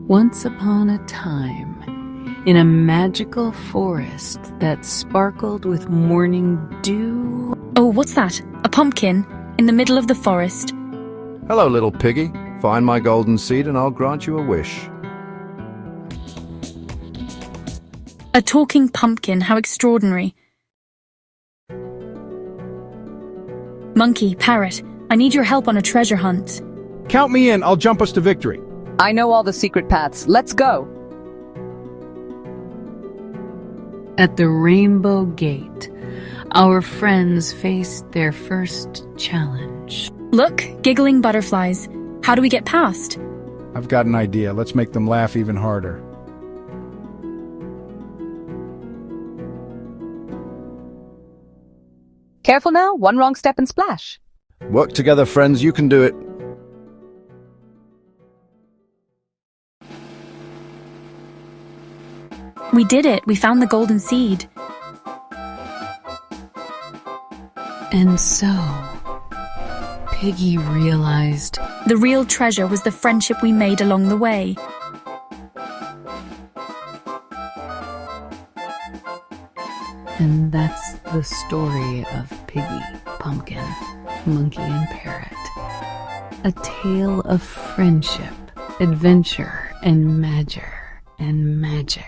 Once upon a time, in a magical forest that sparkled with morning dew. Oh, what's that? A pumpkin in the middle of the forest. Hello, little piggy. Find my golden seed and I'll grant you a wish. A talking pumpkin, how extraordinary. Monkey, Parrot, I need your help on a treasure hunt. Count me in, I'll jump us to victory. I know all the secret paths. Let's go. At the Rainbow Gate, our friends faced their first challenge. Look, giggling butterflies. How do we get past? I've got an idea. Let's make them laugh even harder. Careful now, one wrong step and splash. Work together, friends. You can do it. We did it. We found the golden seed. And so, Piggy realized The real treasure was the friendship we made along the way. And that's the story of Piggy, Pumpkin, Monkey and Parrot. A tale of friendship, adventure, and magic.